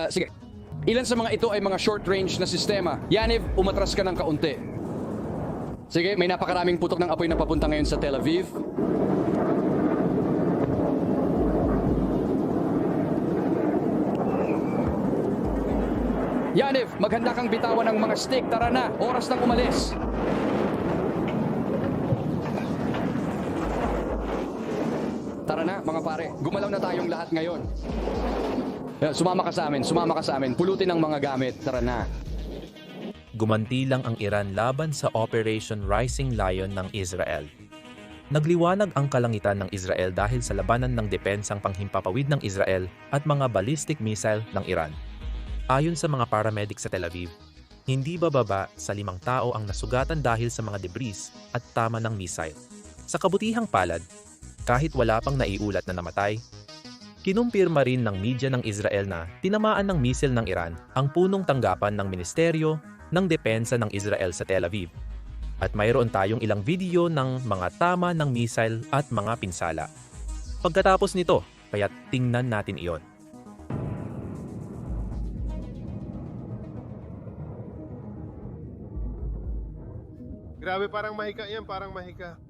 Sige. Ilan sa mga ito ay mga short-range na sistema. Yaniv, umatras ka ng kaunti. Sige, may napakaraming putok ng apoy na papunta ngayon sa Tel Aviv. Yaniv, maghanda kang bitawan ng mga stick. Tara na, oras nang umalis. Tara na, mga pare. Gumalaw na tayong lahat ngayon. Sumama ka sa amin. Pulutin ang mga gamit. Tara na. Gumanti lang ang Iran laban sa Operation Rising Lion ng Israel. Nagliwanag ang kalangitan ng Israel dahil sa labanan ng depensang panghimpapawid ng Israel at mga ballistic missile ng Iran. Ayon sa mga paramedic sa Tel Aviv, hindi bababa sa 5 tao ang nasugatan dahil sa mga debris at tama ng missile. Sa kabutihang palad, kahit wala pang naiulat na namatay, kinumpirma rin ng media ng Israel na tinamaan ng misil ng Iran ang punong tanggapan ng Ministeryo ng Depensa ng Israel sa Tel Aviv. At mayroon tayong ilang video ng mga tama ng misil at mga pinsala. Pagkatapos nito, kaya tingnan natin iyon. Grabe, parang mahika yan, parang mahika.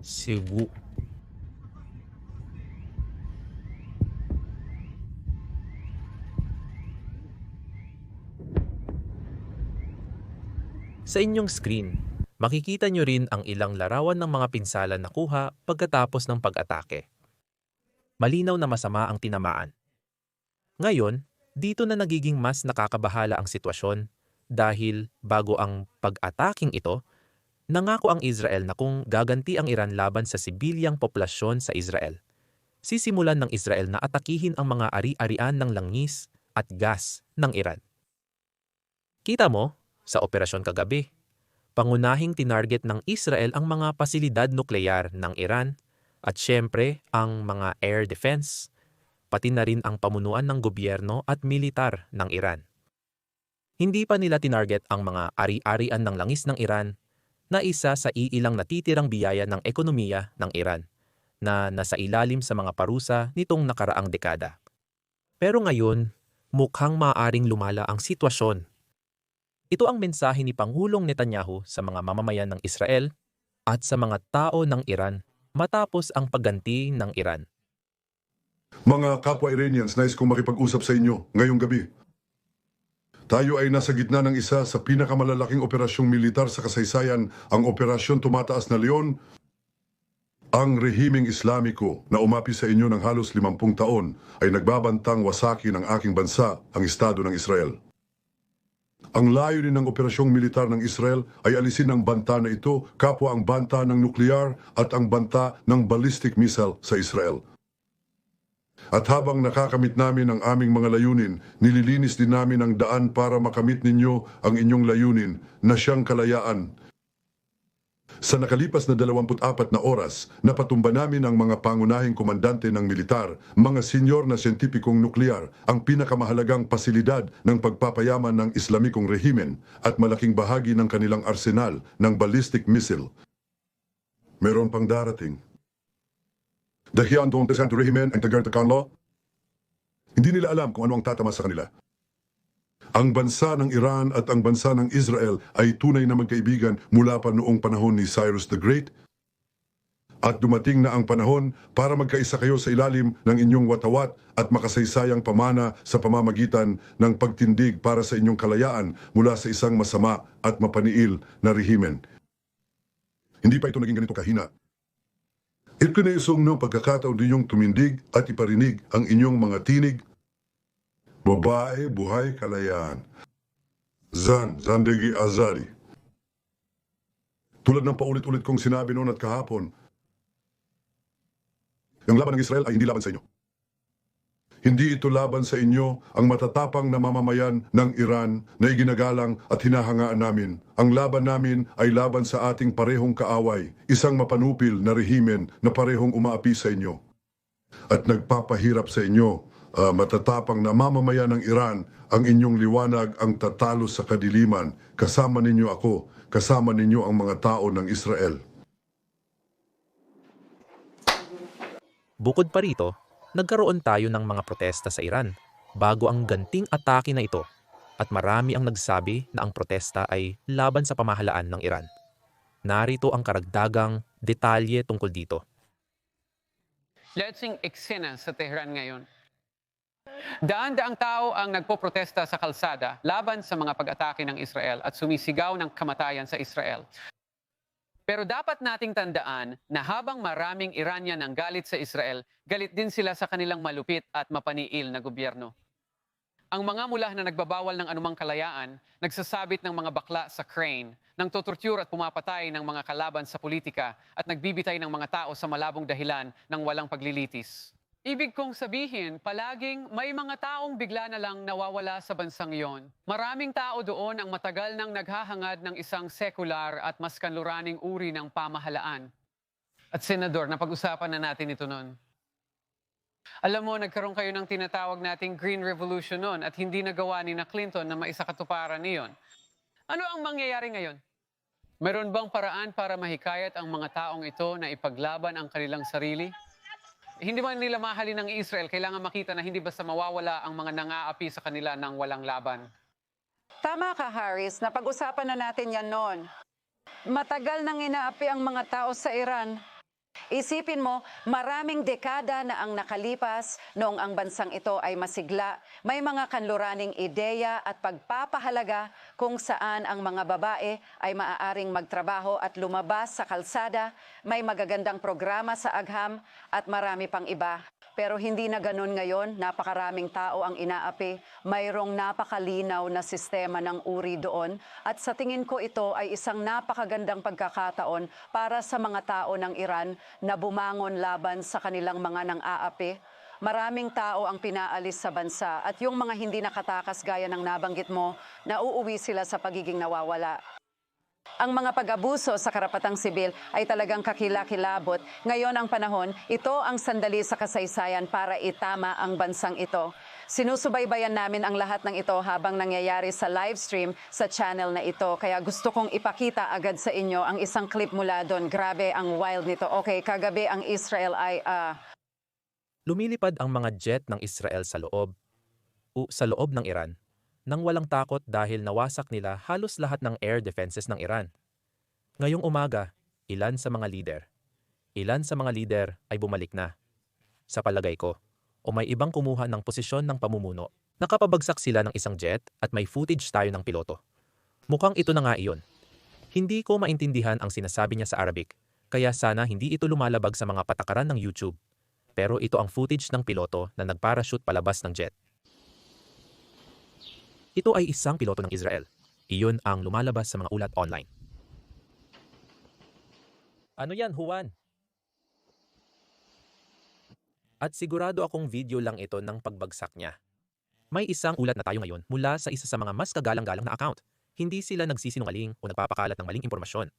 Cebu. Sa inyong screen, makikita nyo rin ang ilang larawan ng mga pinsala na kuha pagkatapos ng pag-atake. Malinaw na masama ang tinamaan. Ngayon, dito na nagiging mas nakakabahala ang sitwasyon dahil bago ang pag-ataking ito, nangako ang Israel na kung gaganti ang Iran laban sa sibilyang populasyon sa Israel, sisimulan ng Israel na atakihin ang mga ari-arian ng langis at gas ng Iran. Kita mo, sa operasyon kagabi, pangunahing tinarget ng Israel ang mga pasilidad nuklear ng Iran at syempre ang mga air defense, pati na rin ang pamunuan ng gobyerno at militar ng Iran. Hindi pa nila tinarget ang mga ari-arian ng langis ng Iran na isa sa iilang natitirang biyaya ng ekonomiya ng Iran na nasa ilalim sa mga parusa nitong nakaraang dekada. Pero ngayon, mukhang maaaring lumala ang sitwasyon. Ito ang mensahe ni Pangulong Netanyahu sa mga mamamayan ng Israel at sa mga tao ng Iran matapos ang pagganti ng Iran. Mga kapwa Iranians, nais kong makipag-usap sa inyo ngayong gabi. Tayo ay nasa gitna ng isa sa pinakamalalaking operasyong militar sa kasaysayan, ang Operasyon Tumataas na Leon. Ang rehimeng Islamiko na umapi sa inyo ng halos 50 taon ay nagbabantang wasaki ng aking bansa, ang Estado ng Israel. Ang layunin ng operasyong militar ng Israel ay alisin ang banta na ito, kapwa ang banta ng nuklear at ang banta ng ballistic missile sa Israel. At habang nakakamit namin ang aming mga layunin, nililinis din namin ang daan para makamit ninyo ang inyong layunin na siyang kalayaan. Sa nakalipas na 24 na oras, napatumba namin ang mga pangunahing komandante ng militar, mga senyor na siyentipikong nuklear, ang pinakamahalagang pasilidad ng pagpapayaman ng Islamikong rehimen at malaking bahagi ng kanilang arsenal ng ballistic missile. Meron pang darating. Dahil doon sa rehimen ang tagar-takanlo, hindi nila alam kung ano ang tatama sa kanila. Ang bansa ng Iran at ang bansa ng Israel ay tunay na magkaibigan mula pa noong panahon ni Cyrus the Great. At dumating na ang panahon para magkaisa kayo sa ilalim ng inyong watawat at makasaysayang pamana sa pamamagitan ng pagtindig para sa inyong kalayaan mula sa isang masama at mapaniil na rehimen. Hindi pa ito naging ganito kahina. Ikinaiusong ng pagkakataon ninyong tumindig at iparinig ang inyong mga tinig Babae, buhay, kalayaan. Zandegi Azari. Tulad ng paulit-ulit kong sinabi noon at kahapon, ang laban ng Israel ay hindi laban sa inyo. Hindi ito laban sa inyo ang matatapang na mamamayan ng Iran na iginagalang at hinahangaan namin. Ang laban namin ay laban sa ating parehong kaaway, isang mapanupil na rehimen na parehong umaapi sa inyo. At nagpapahirap sa inyo, matatapang na mamamayan ng Iran, ang inyong liwanag ang tatalo sa kadiliman. Kasama ninyo ako, kasama ninyo ang mga tao ng Israel. Bukod pa rito, nagkaroon tayo ng mga protesta sa Iran bago ang ganting atake na ito at marami ang nagsabi na ang protesta ay laban sa pamahalaan ng Iran. Narito ang karagdagang detalye tungkol dito. Letsing eksena sa Tehran ngayon. Daan-daang tao ang nagpoprotesta sa kalsada laban sa mga pag-atake ng Israel at sumisigaw ng kamatayan sa Israel. Pero dapat nating tandaan na habang maraming Iranian ang galit sa Israel, galit din sila sa kanilang malupit at mapaniil na gobyerno. Ang mga mula na nagbabawal ng anumang kalayaan, nagsasabit ng mga bakla sa crane, nang tutorture at pumapatay ng mga kalaban sa politika at nagbibitay ng mga tao sa malabong dahilan ng walang paglilitis. Ibig kong sabihin, palaging may mga taong bigla na lang nawawala sa bansang iyon. Maraming tao doon ang matagal nang naghahangad ng isang sekular at mas kanluraning uri ng pamahalaan. At Senador, napag-usapan na natin ito noon. Alam mo, nagkaroon kayo ng tinatawag nating Green Revolution noon at hindi nagawa ni na Clinton na maisakatuparan niyon. Ano ang mangyayari ngayon? Meron bang paraan para mahikayat ang mga taong ito na ipaglaban ang kanilang sarili? Hindi man nila mahalin ng Israel, kailangan makita na hindi basta mawawala ang mga nang-aapi sa kanila ng walang laban. Tama ka, Harris. Napag-usapan na natin yan noon. Matagal nang inaapi ang mga tao sa Iran. Isipin mo, maraming dekada na ang nakalipas noong ang bansang ito ay masigla. May mga kanluraning ideya at pagpapahalaga kung saan ang mga babae ay maaaring magtrabaho at lumabas sa kalsada. May magagandang programa sa agham at marami pang iba. Pero hindi na ganun ngayon, napakaraming tao ang inaapi, mayroong napakalinaw na sistema ng uri doon at sa tingin ko ito ay isang napakagandang pagkakataon para sa mga tao ng Iran na bumangon laban sa kanilang mga nang-aapi. Maraming tao ang pinaalis sa bansa at yung mga hindi nakatakas gaya ng nabanggit mo, nauuwi sila sa pagiging nawawala. Ang mga pag-abuso sa karapatang sibil ay talagang kakilakilabot. Ngayon ang panahon, ito ang sandali sa kasaysayan para itama ang bansang ito. Sinusubaybayan namin ang lahat ng ito habang nangyayari sa live stream sa channel na ito. Kaya gusto kong ipakita agad sa inyo ang isang clip mula doon. Grabe ang wild nito. Okay, kagabi ang Israel ay... Lumilipad ang mga jet ng Israel sa loob ng Iran nang walang takot dahil nawasak nila halos lahat ng air defenses ng Iran. Ngayong umaga, ilan sa mga leader ay bumalik na. Sa palagay ko, o may ibang kumuha ng posisyon ng pamumuno, nakapabagsak sila ng isang jet at may footage tayo ng piloto. Mukhang ito na nga iyon. Hindi ko maintindihan ang sinasabi niya sa Arabic, kaya sana hindi ito lumalabag sa mga patakaran ng YouTube. Pero ito ang footage ng piloto na nagparachute palabas ng jet. Ito ay isang piloto ng Israel. Iyon ang lumalabas sa mga ulat online. Ano yan, Juan? At sigurado akong video lang ito ng pagbagsak niya. May isang ulat na tayo ngayon mula sa isa sa mga mas kagalang-galang na account. Hindi sila nagsisinungaling o nagpapakalat ng maling impormasyon.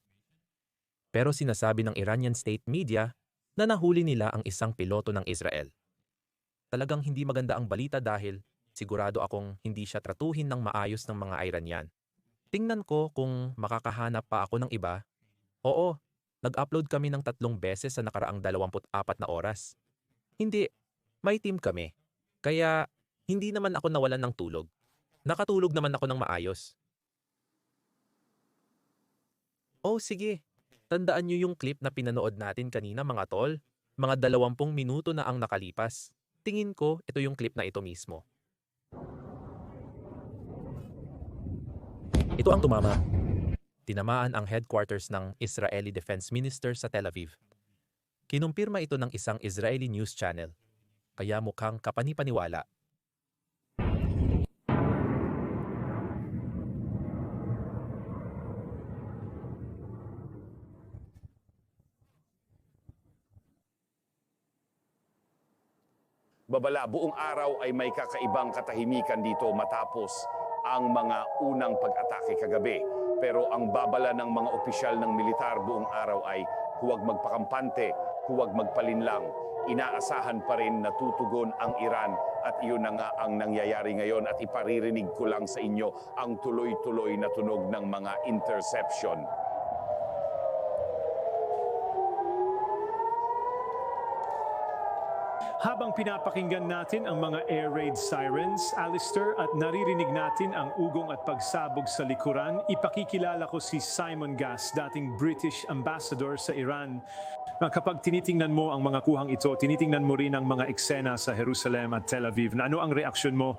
Pero sinasabi ng Iranian state media na nahuli nila ang isang piloto ng Israel. Talagang hindi maganda ang balita dahil sigurado akong hindi siya tratuhin ng maayos ng mga Iranian. Tingnan ko kung makakahanap pa ako ng iba. Oo, nag-upload kami ng 3 beses sa nakaraang 24 na oras. Hindi, may team kami. Kaya hindi naman ako nawalan ng tulog. Nakatulog naman ako ng maayos. Oh, sige. Tandaan niyo yung clip na pinanood natin kanina mga tol. Mga 20 minuto na ang nakalipas. Tingin ko ito yung clip na ito mismo. Ito ang tumama. Tinamaan ang headquarters ng Israeli Defense Minister sa Tel Aviv. Kinumpirma ito ng isang Israeli news channel, kaya mukhang kapani-paniwala. babala buong araw ay may kakaibang katahimikan dito matapos ang mga unang pag-atake kagabi. Pero ang babala ng mga opisyal ng militar buong araw ay huwag magpakampante, huwag magpalinlang. Inaasahan pa rin na tutugon ang Iran at iyon na nga ang nangyayari ngayon at iparirinig ko lang sa inyo ang tuloy-tuloy na tunog ng mga interception. Habang pinapakinggan natin ang mga air raid sirens, Alistair, at naririnig natin ang ugong at pagsabog sa likuran, ipakikilala ko si Simon Gass, dating British Ambassador sa Iran. Kapag tinitingnan mo ang mga kuhang ito, tinitingnan mo rin ang mga eksena sa Jerusalem at Tel Aviv. Ano ang reaksyon mo?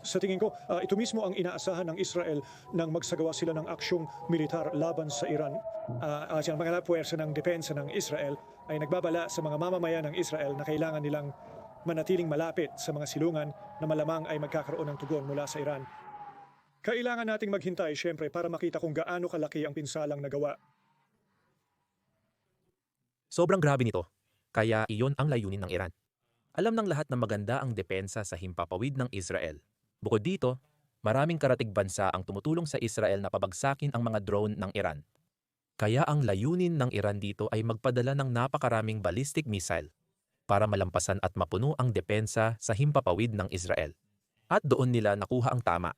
Sa tingin ko, ito mismo ang inaasahan ng Israel nang magsagawa sila ng aksyong militar laban sa Iran. Ang mga puwersa ng depensa ng Israel ay nagbabala sa mga mamamayan ng Israel na kailangan nilang manatiling malapit sa mga silungan na malamang ay magkakaroon ng tugon mula sa Iran. Kailangan nating maghintay, syempre, para makita kung gaano kalaki ang pinsalang nagawa. Sobrang grabe nito, kaya iyon ang layunin ng Iran. Alam ng lahat na maganda ang depensa sa himpapawid ng Israel. Bukod dito, maraming karatig bansa ang tumutulong sa Israel na pabagsakin ang mga drone ng Iran. Kaya ang layunin ng Iran dito ay magpadala ng napakaraming ballistic missile para malampasan at mapuno ang depensa sa himpapawid ng Israel. At doon nila nakuha ang tama.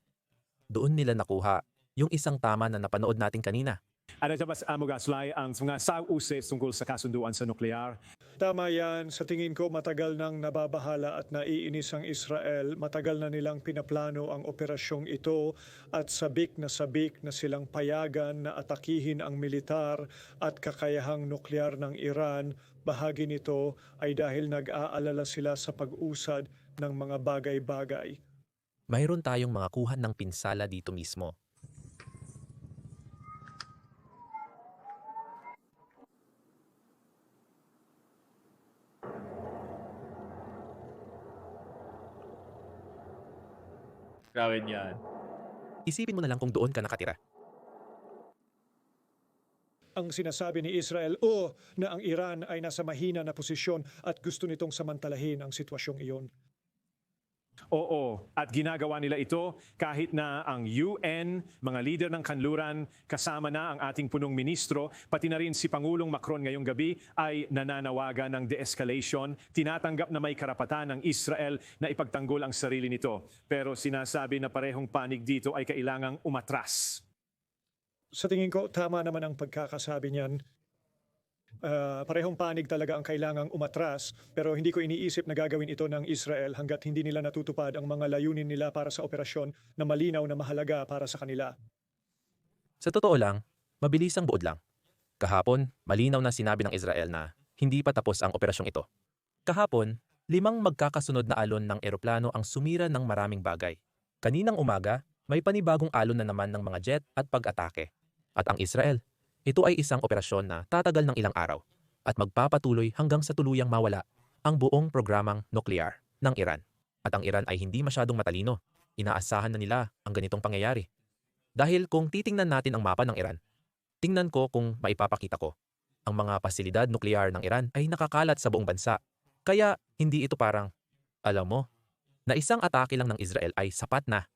Doon nila nakuha yung isang tama na napanood natin kanina. Ano mas Amogaslay ang mga sauses tungkol sa kasunduan sa nuklear? Tama yan. Sa tingin ko, matagal nang nababahala at naiinis ang Israel. Matagal na nilang pinaplano ang operasyong ito at sabik na silang payagan na atakihin ang militar at kakayahang nuklear ng Iran. Bahagi nito ay dahil nag-aalala sila sa pag-usad ng mga bagay-bagay. Mayroon tayong mga kuhan ng pinsala dito mismo. Grabe yan. Isipin mo na lang kung doon ka nakatira. Ang sinasabi ni Israel, na ang Iran ay nasa mahina na posisyon at gusto nitong samantalahin ang sitwasyong iyon. Oo, at ginagawa nila ito kahit na ang UN, mga leader ng kanluran, kasama na ang ating punong ministro, pati na rin si Pangulong Macron ngayong gabi ay nananawagan ng de-escalation, tinatanggap na may karapatan ng Israel na ipagtanggol ang sarili nito. Pero sinasabi na parehong panig dito ay kailangang umatras. Sa tingin ko, tama naman ang pagkakasabi niyan. Parehong panig talaga ang kailangang umatras, pero hindi ko iniisip na gagawin ito ng Israel hanggat hindi nila natutupad ang mga layunin nila para sa operasyon na malinaw na mahalaga para sa kanila. Sa totoo lang, mabilis ang buod lang. Kahapon, malinaw na sinabi ng Israel na hindi pa tapos ang operasyong ito. Kahapon, 5 magkakasunod na alon ng eroplano ang sumira ng maraming bagay. Kaninang umaga, may panibagong alon na naman ng mga jet at pag-atake. At ang Israel, ito ay isang operasyon na tatagal ng ilang araw at magpapatuloy hanggang sa tuluyang mawala ang buong programang nuklear ng Iran. At ang Iran ay hindi masyadong matalino. Inaasahan na nila ang ganitong pangyayari. Dahil kung titingnan natin ang mapa ng Iran, tingnan ko kung maipapakita ko. Ang mga pasilidad nuklear ng Iran ay nakakalat sa buong bansa. Kaya hindi ito parang, alam mo, na isang atake lang ng Israel ay sapat na.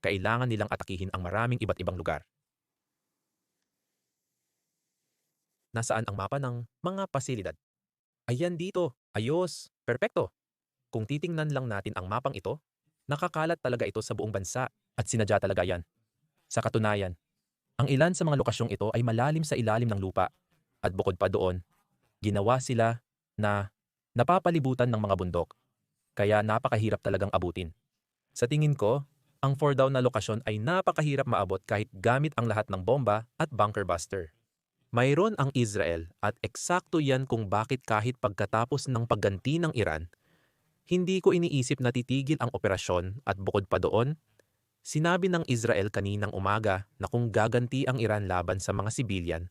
Kailangan nilang atakihin ang maraming iba't ibang lugar. Nasaan ang mapa ng mga pasilidad? Ayan dito. Ayos. Perpekto. Kung titingnan lang natin ang mapang ito, nakakalat talaga ito sa buong bansa at sinadya talaga yan. Sa katunayan, ang ilan sa mga lokasyong ito ay malalim sa ilalim ng lupa at bukod pa doon, ginawa sila na napapalibutan ng mga bundok. Kaya napakahirap talagang abutin. Sa tingin ko, ang 4 down na lokasyon ay napakahirap maabot kahit gamit ang lahat ng bomba at bunker buster. Mayroon ang Israel at eksakto yan kung bakit kahit pagkatapos ng pagganti ng Iran, hindi ko iniisip na titigil ang operasyon at bukod pa doon, sinabi ng Israel kaninang umaga na kung gaganti ang Iran laban sa mga sibilyan,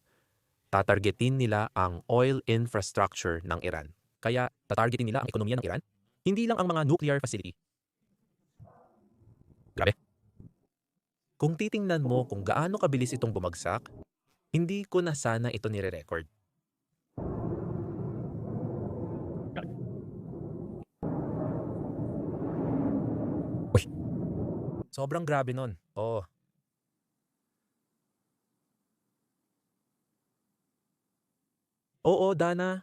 tatargetin nila ang oil infrastructure ng Iran. Kaya tatargetin nila ang ekonomiya ng Iran, hindi lang ang mga nuclear facility. Grabe. Kung titingnan mo kung gaano kabilis itong bumagsak, hindi ko na sana ito nire-record. Sobrang grabe nun. Oo. Oo, Dana.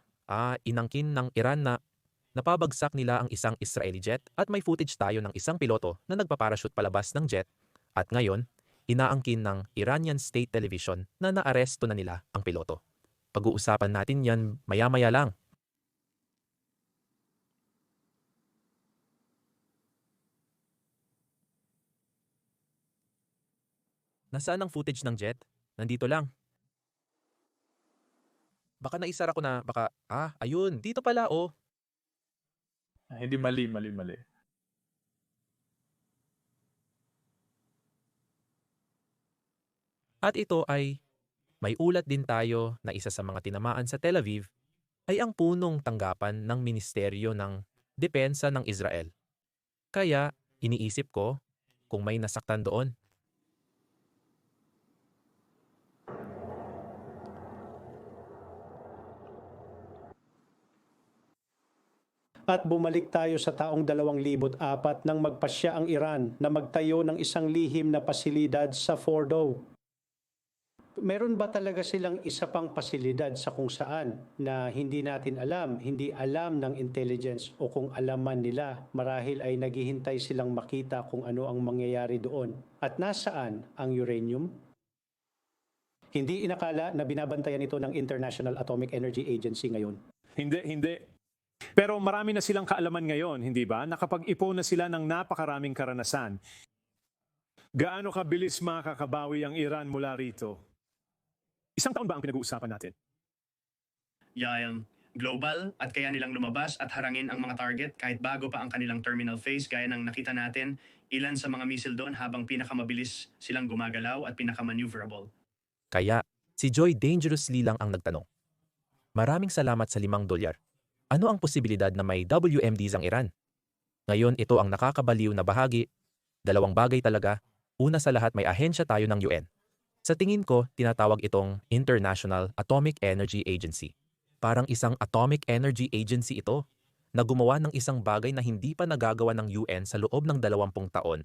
Inangkin ng Iran na napabagsak nila ang isang Israeli jet at may footage tayo ng isang piloto na nagpaparachute palabas ng jet at ngayon, inaangkin ng Iranian State Television na naaresto na nila ang piloto. Pag-uusapan natin yan maya-maya lang. Nasaan ang footage ng jet? Nandito lang. Baka naisara ko na, ayun, dito pala oh. Hindi mali. At ito ay may ulat din tayo na isa sa mga tinamaan sa Tel Aviv ay ang punong tanggapan ng Ministeryo ng Depensa ng Israel. Kaya iniisip ko kung may nasaktan doon. At bumalik tayo sa taong 2004 nang magpasya ang Iran na magtayo ng isang lihim na pasilidad sa Fordow. Meron ba talaga silang isa pang pasilidad sa kung saan na hindi natin alam, hindi alam ng intelligence o kung alam man nila, marahil ay naghihintay silang makita kung ano ang mangyayari doon. At nasaan ang uranium? Hindi inakala na binabantayan ito ng International Atomic Energy Agency ngayon. Hindi. Pero marami na silang kaalaman ngayon, hindi ba? Nakapag-ipon na sila ng napakaraming karanasan. Gaano kabilis makakabawi ang Iran mula rito? Isang taon ba ang pinag-uusapan natin? Yung global at kaya nilang lumabas at harangin ang mga target kahit bago pa ang kanilang terminal phase gaya ng nakita natin ilan sa mga missile doon habang pinakamabilis silang gumagalaw at pinakamaneuverable. Kaya si Joy Dangerously lang ang nagtanong. Maraming salamat sa $5. Ano ang posibilidad na may WMDs ang Iran? Ngayon ito ang nakakabaliw na bahagi. Dalawang bagay talaga. Una sa lahat may ahensya tayo ng UN. Sa tingin ko, tinatawag itong International Atomic Energy Agency. Parang isang atomic energy agency ito na gumawa ng isang bagay na hindi pa nagagawa ng UN sa loob ng 20 taon.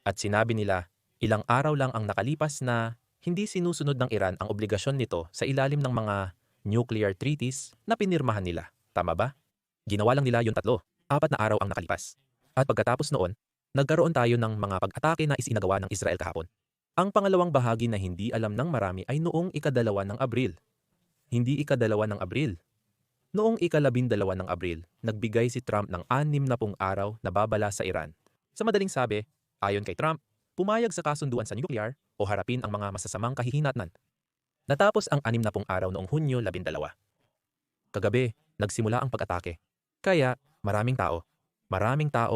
At sinabi nila, ilang araw lang ang nakalipas na hindi sinusunod ng Iran ang obligasyon nito sa ilalim ng mga nuclear treaties na pinirmahan nila. Tama ba? Ginawa lang nila yung 4 na araw ang nakalipas. At pagkatapos noon, nagkaroon tayo ng mga pag-atake na isinagawa ng Israel kahapon. Ang pangalawang bahagi na hindi alam ng marami ay noong ika-2 ng Abril. Hindi ika-2 ng Abril. Noong ika-12 ng Abril, nagbigay si Trump ng 60 araw na babala sa Iran. Sa madaling sabi, ayon kay Trump, pumayag sa kasunduan sa nuclear o harapin ang mga masasamang kahihinatnan. Natapos ang 60 araw noong Hunyo 12. Kagabi, nagsimula ang pag-atake. Kaya maraming tao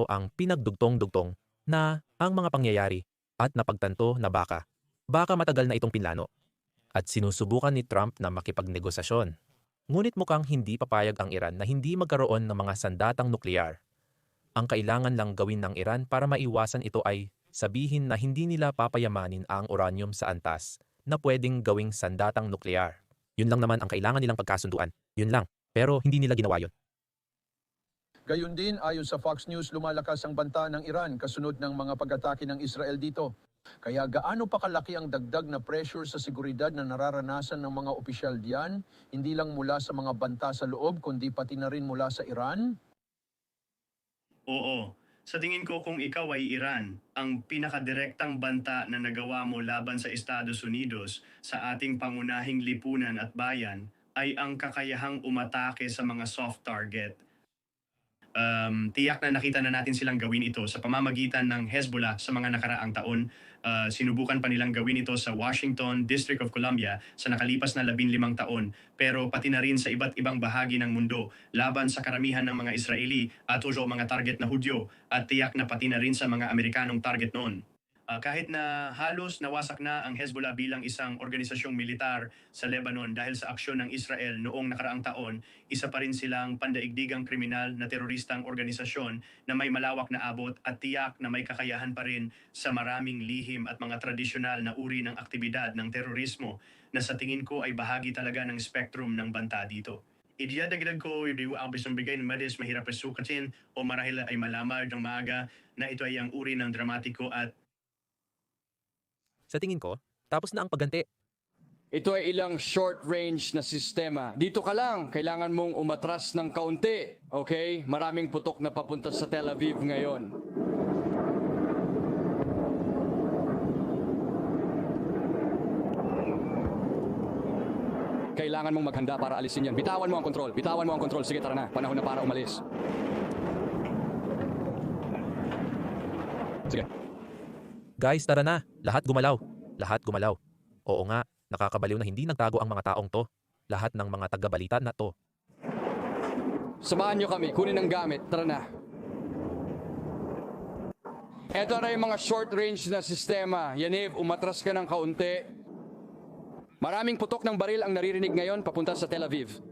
ang pinagdugtong-dugtong na ang mga pangyayari at napagtanto na baka matagal na itong pinlano. At sinusubukan ni Trump na makipagnegosasyon. Ngunit mukhang hindi papayag ang Iran na hindi magkaroon ng mga sandatang nuklear. Ang kailangan lang gawin ng Iran para maiwasan ito ay sabihin na hindi nila papayamanin ang uranium sa antas na pwedeng gawing sandatang nuklear. Yun lang naman ang kailangan nilang pagkasunduan. Yun lang. Pero hindi nila ginawa yun. Gayun din, ayon sa Fox News, lumalakas ang banta ng Iran kasunod ng mga pag-atake ng Israel dito. Kaya gaano pa kalaki ang dagdag na pressure sa seguridad na nararanasan ng mga opisyal diyan, hindi lang mula sa mga banta sa loob, kundi pati na rin mula sa Iran? Oo. Sa tingin ko kung ikaw ay Iran, ang pinakadirektang banta na nagawa mo laban sa Estados Unidos sa ating pangunahing lipunan at bayan ay ang kakayahang umatake sa mga soft target. Tiyak na nakita na natin silang gawin ito sa pamamagitan ng Hezbollah sa mga nakaraang taon. Sinubukan pa nilang gawin ito sa Washington, District of Columbia sa nakalipas na 15 taon. Pero pati na rin sa iba't ibang bahagi ng mundo laban sa karamihan ng mga Israeli at o mga target na Hudyo at tiyak na pati na rin sa mga Amerikanong target noon. Kahit na halos nawasak na ang Hezbollah bilang isang organisasyong militar sa Lebanon dahil sa aksyon ng Israel noong nakaraang taon, isa pa rin silang pandaigdigang kriminal na teroristang organisasyon na may malawak na abot at tiyak na may kakayahan pa rin sa maraming lihim at mga tradisyonal na uri ng aktibidad ng terorismo na sa tingin ko ay bahagi talaga ng spectrum ng banta dito. Idiyadagdag ko, ang bisang bigay ng Madis mahirap ay sukatin o marahil ay malamar ng maaga na ito ay ang uri ng dramatiko at Sa tingin ko, tapos na ang pagganti. Ito ay ilang short-range na sistema. Dito ka lang, kailangan mong umatras ng kaunti. Okay? Maraming putok na papunta sa Tel Aviv ngayon. Kailangan mong maghanda para alisin yan. Bitawan mo ang kontrol. Bitawan mo ang kontrol. Sige, tara na. Panahon na para umalis. Sige. Guys, tara na. Lahat gumalaw. Lahat gumalaw. Oo nga, nakakabaliw na hindi nagtago ang mga taong to. Lahat ng mga taga-balita na to. Samahan nyo kami. Kunin ang gamit. Tara na. Ito na yung mga short-range na sistema. Yaniv, umatras ka ng kaunti. Maraming putok ng baril ang naririnig ngayon papunta sa Tel Aviv.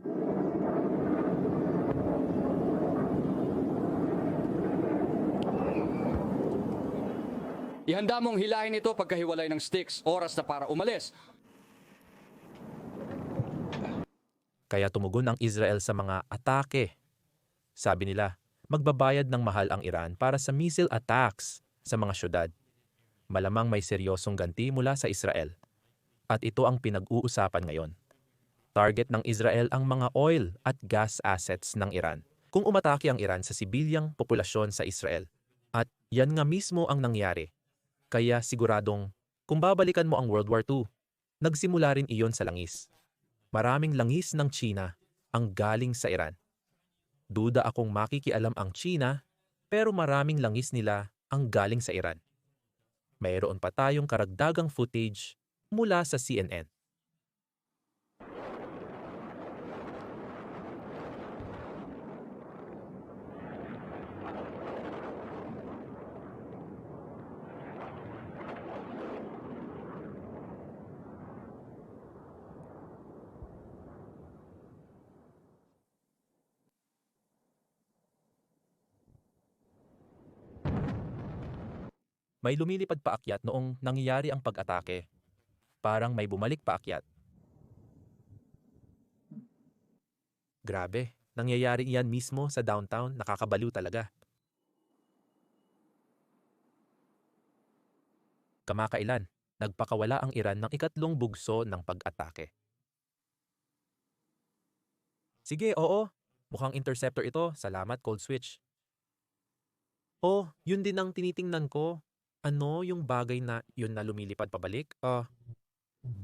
Ihanda mong hilahin ito pagkahiwalay ng sticks. Oras na para umalis. Kaya tumugon ang Israel sa mga atake. Sabi nila, magbabayad ng mahal ang Iran para sa missile attacks sa mga syudad. Malamang may seryosong ganti mula sa Israel. At ito ang pinag-uusapan ngayon. Target ng Israel ang mga oil at gas assets ng Iran. Kung umatake ang Iran sa sibilyang populasyon sa Israel. At yan nga mismo ang nangyari. Kaya siguradong, kung babalikan mo ang World War II, nagsimula rin iyon sa langis. Maraming langis ng China ang galing sa Iran. Duda akong makikialam ang China, pero maraming langis nila ang galing sa Iran. Mayroon pa tayong karagdagang footage mula sa CNN. May lumilipad paakyat noong nangyayari ang pag-atake. Parang may bumalik paakyat. Grabe, nangyayari iyan mismo sa downtown, nakakabaliw talaga. Kamakailan, nagpakawala ang Iran ng ikatlong bugso ng pag-atake. Sige, oo, mukhang interceptor ito, salamat Cold Switch. Oh, yun din ang tinitingnan ko. Ano yung bagay na yun na lumilipad pabalik?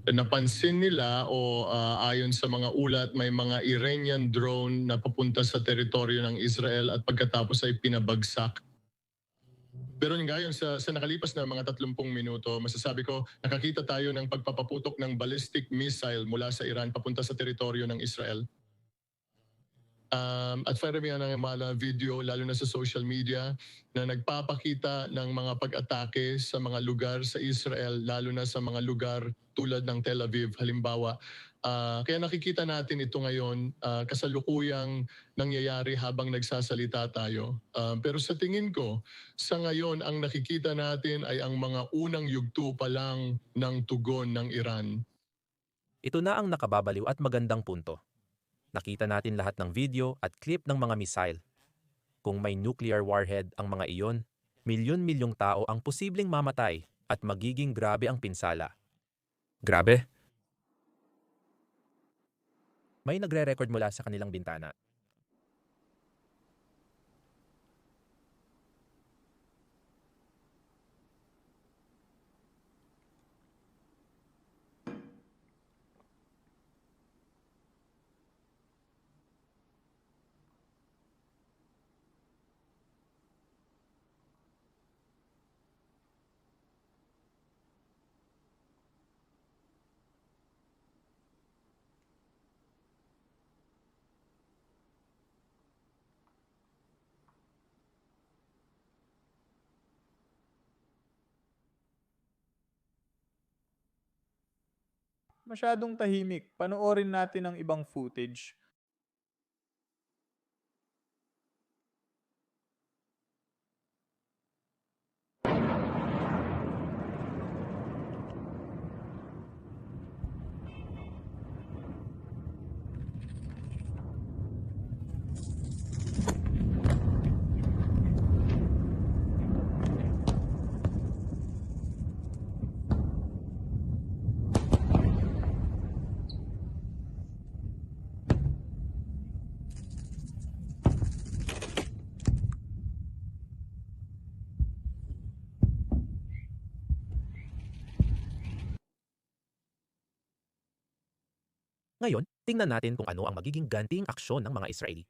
Napansin nila o ayon sa mga ulat may mga Iranian drone na papunta sa teritoryo ng Israel at pagkatapos ay pinabagsak. Pero ngayon sa nakalipas na mga 30 minuto, masasabi ko nakakita tayo ng pagpapaputok ng ballistic missile mula sa Iran papunta sa teritoryo ng Israel. At marami ng mga video lalo na sa social media na nagpapakita ng mga pag-atake sa mga lugar sa Israel lalo na sa mga lugar tulad ng Tel Aviv halimbawa. Kaya nakikita natin ito ngayon kasalukuyang nangyayari habang nagsasalita tayo. Pero sa tingin ko, sa ngayon ang nakikita natin ay ang mga unang yugto pa lang ng tugon ng Iran. Ito na ang nakababaliw at magandang punto. Nakita natin lahat ng video at clip ng mga missile. Kung may nuclear warhead ang mga iyon, milyon-milyong tao ang posibleng mamatay at magiging grabe ang pinsala. Grabe? May nagre-record mula sa kanilang bintana. Masyadong tahimik. Panoorin natin ang ibang footage. Ngayon, tingnan natin kung ano ang magiging ganting aksyon ng mga Israeli.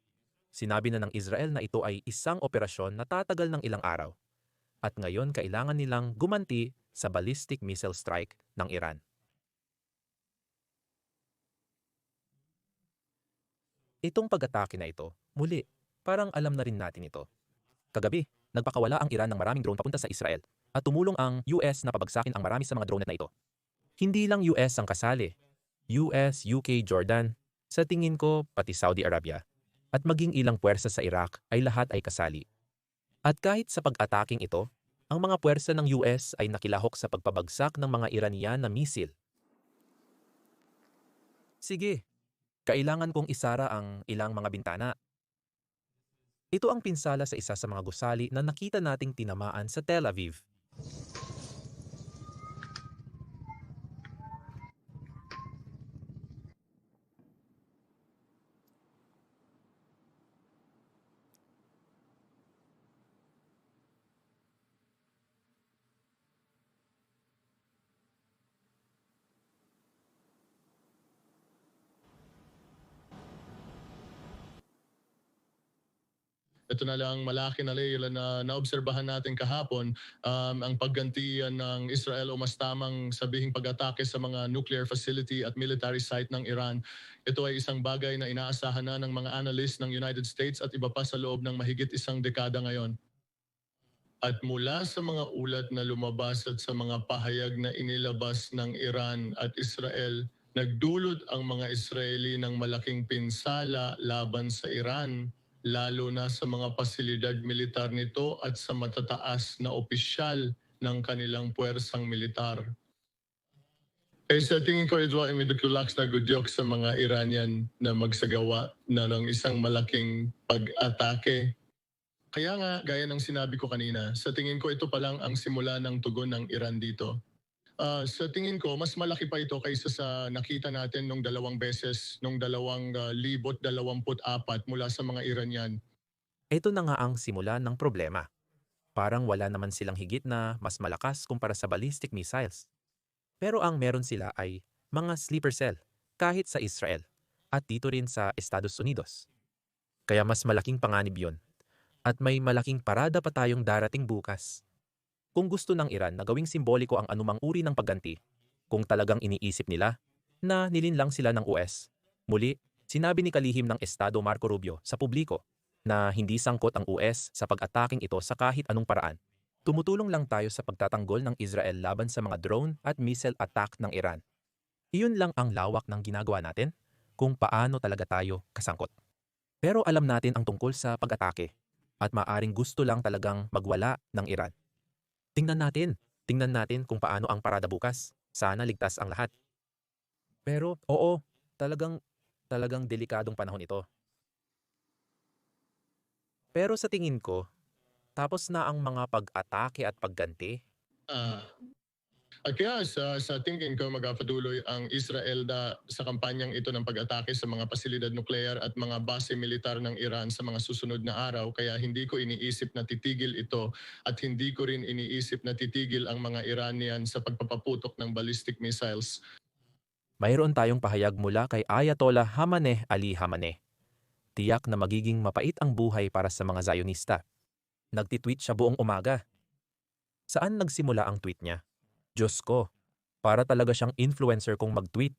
Sinabi na ng Israel na ito ay isang operasyon na tatagal ng ilang araw. At ngayon kailangan nilang gumanti sa ballistic missile strike ng Iran. Itong pag-atake na ito, muli, parang alam na rin natin ito. Kagabi, nagpakawala ang Iran ng maraming drone papunta sa Israel at tumulong ang US na pabagsakin ang marami sa mga drone na ito. Hindi lang US ang kasali. US, UK, Jordan, sa tingin ko pati Saudi Arabia, at maging ilang puwersa sa Iraq ay lahat ay kasali. At kahit sa pag-ataking ito, ang mga puwersa ng US ay nakilahok sa pagpabagsak ng mga Iranian na misil. Sige, kailangan kong isara ang ilang mga bintana. Ito ang pinsala sa isa sa mga gusali na nakita nating tinamaan sa Tel Aviv. Ito na lang malaki na Leila na naobserbahan natin kahapon, ang paggantian ng Israel o mas tamang sabihing pag-atake sa mga nuclear facility at military site ng Iran. Ito ay isang bagay na inaasahan na ng mga analyst ng United States at iba pa sa loob ng mahigit isang dekada ngayon. At mula sa mga ulat na lumabas at sa mga pahayag na inilabas ng Iran at Israel, nagdulot ang mga Israeli ng malaking pinsala laban sa Iran, lalo na sa mga pasilidad militar nito at sa matataas na opisyal ng kanilang puwersang militar. Sa tingin ko ito ay medukulax na gudyok sa mga Iranian na magsagawa na ng isang malaking pag-atake. Kaya nga, gaya ng sinabi ko kanina, sa tingin ko ito pa lang ang simula ng tugon ng Iran dito. Sa tingin ko, mas malaki pa ito kaysa sa nakita natin nung 2 beses, nung 2024 mula sa mga Iranian. Ito na nga ang simula ng problema. Parang wala naman silang higit na mas malakas kumpara sa ballistic missiles. Pero ang meron sila ay mga sleeper cell, kahit sa Israel, at dito rin sa Estados Unidos. Kaya mas malaking panganib yun. At may malaking parada pa tayong darating bukas. Kung gusto ng Iran na gawing simboliko ang anumang uri ng pagganti, kung talagang iniisip nila na nilinlang sila ng US, muli, sinabi ni kalihim ng Estado Marco Rubio sa publiko na hindi sangkot ang US sa pag-ataking ito sa kahit anong paraan. Tumutulong lang tayo sa pagtatanggol ng Israel laban sa mga drone at missile attack ng Iran. Iyon lang ang lawak ng ginagawa natin kung paano talaga tayo kasangkot. Pero alam natin ang tungkol sa pag-atake at maaring gusto lang talagang magwala ng Iran. Tingnan natin kung paano ang parada bukas. Sana ligtas ang lahat. Pero oo, talagang delikadong panahon ito. Pero sa tingin ko, tapos na ang mga pag-atake at pagganti. At kaya sa tingin ko magpatuloy ang Israel sa kampanyang ito ng pag-atake sa mga pasilidad nuklear at mga base militar ng Iran sa mga susunod na araw. Kaya hindi ko iniisip na titigil ito at hindi ko rin iniisip na titigil ang mga Iranian sa pagpapaputok ng ballistic missiles. Mayroon tayong pahayag mula kay Ayatollah Khamenei Ali Khamenei. Tiyak na magiging mapait ang buhay para sa mga Zionista. Nagtitweet siya buong umaga. Saan nagsimula ang tweet niya? Diyos ko, para talaga siyang influencer kung mag-tweet.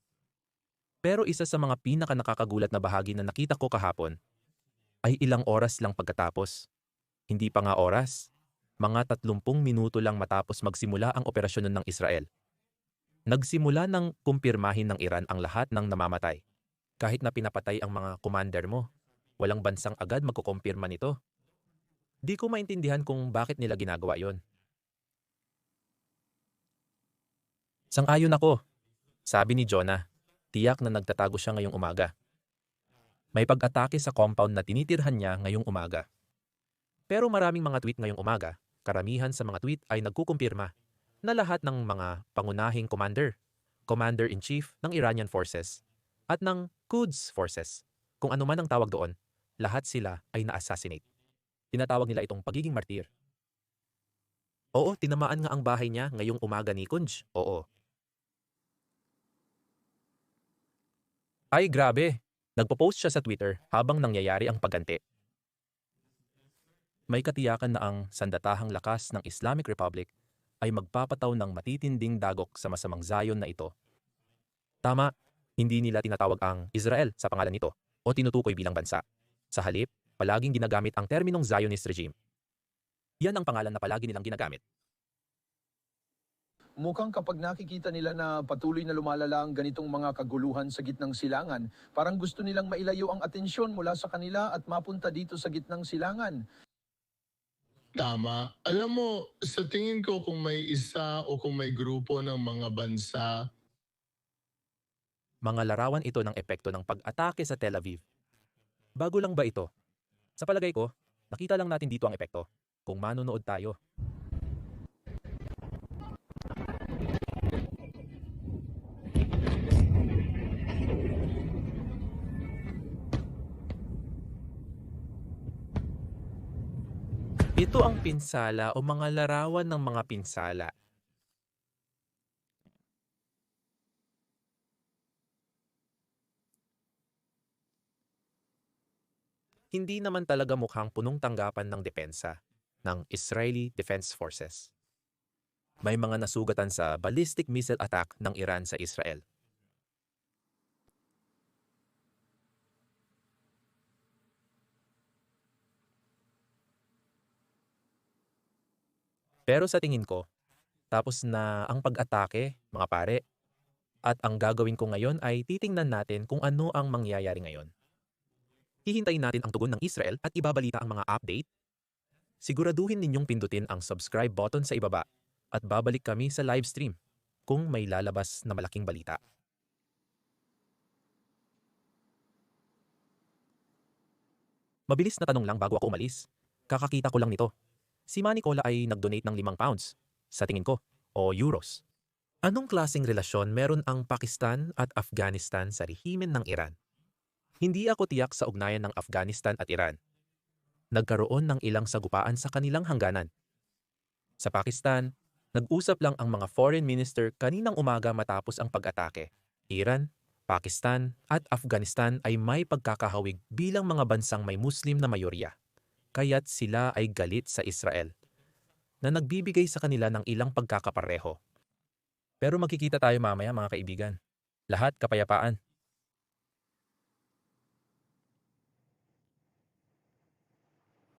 Pero isa sa mga pinaka-nakakagulat na bahagi na nakita ko kahapon ay ilang oras lang pagkatapos. Hindi pa nga oras, mga 30 minuto lang matapos magsimula ang operasyon ng Israel. Nagsimula ng kumpirmahin ng Iran ang lahat ng namamatay. Kahit na pinapatay ang mga commander mo, walang bansang agad magkukumpirma nito. Di ko maintindihan kung bakit nila ginagawa yon. Sang-ayon ako, sabi ni Jonah, tiyak na nagtatago siya ngayong umaga. May pag-atake sa compound na tinitirhan niya ngayong umaga. Pero maraming mga tweet ngayong umaga, karamihan sa mga tweet ay nagkukumpirma na lahat ng mga pangunahing commander-in-chief ng Iranian forces at ng Quds forces, kung ano man ang tawag doon, lahat sila ay na-assassinate. Tinatawag nila itong pagiging martir. Oo, tinamaan nga ang bahay niya ngayong umaga ni Kunj. Oo. Ay grabe, nagpo-post siya sa Twitter habang nangyayari ang pagganti. May katiyakan na ang sandatahang lakas ng Islamic Republic ay magpapataw ng matitinding dagok sa masamang Zion na ito. Tama, hindi nila tinatawag ang Israel sa pangalan nito o tinutukoy bilang bansa. Sa halip, palaging ginagamit ang terminong Zionist regime. Yan ang pangalan na palagi nilang ginagamit. Mukhang kapag nakikita nila na patuloy na lumalala ang ganitong mga kaguluhan sa gitnang silangan, parang gusto nilang mailayo ang atensyon mula sa kanila at mapunta dito sa gitnang silangan. Tama. Alam mo, sa tingin ko kung may isa o kung may grupo ng mga bansa, Mga larawan ito ng epekto ng pag-atake sa Tel Aviv. Bago lang ba ito? Sa palagay ko, nakita lang natin dito ang epekto kung manonood tayo. Ito ang pinsala o mga larawan ng mga pinsala. Hindi naman talaga mukhang punong tanggapan ng depensa ng Israeli Defense Forces. May mga nasugatan sa ballistic missile attack ng Iran sa Israel. Pero sa tingin ko, tapos na ang pag-atake, mga pare, at ang gagawin ko ngayon ay titingnan natin kung ano ang mangyayari ngayon. Hihintayin natin ang tugon ng Israel at ibabalita ang mga update. Siguraduhin ninyong pindutin ang subscribe button sa ibaba at babalik kami sa live stream kung may lalabas na malaking balita. Mabilis na tanong lang bago ako umalis. Kakakita ko lang nito. Si Manicola ay nag-donate ng £5, sa tingin ko, o euros. Anong klaseng relasyon meron ang Pakistan at Afghanistan sa rehimen ng Iran? Hindi ako tiyak sa ugnayan ng Afghanistan at Iran. Nagkaroon ng ilang sagupaan sa kanilang hangganan. Sa Pakistan, nag-usap lang ang mga foreign minister kaninang umaga matapos ang pag-atake. Iran, Pakistan at Afghanistan ay may pagkakahawig bilang mga bansang may Muslim na mayorya. Kaya't sila ay galit sa Israel na nagbibigay sa kanila ng ilang pagkakapareho. Pero magkikita tayo mamaya mga kaibigan. Lahat kapayapaan.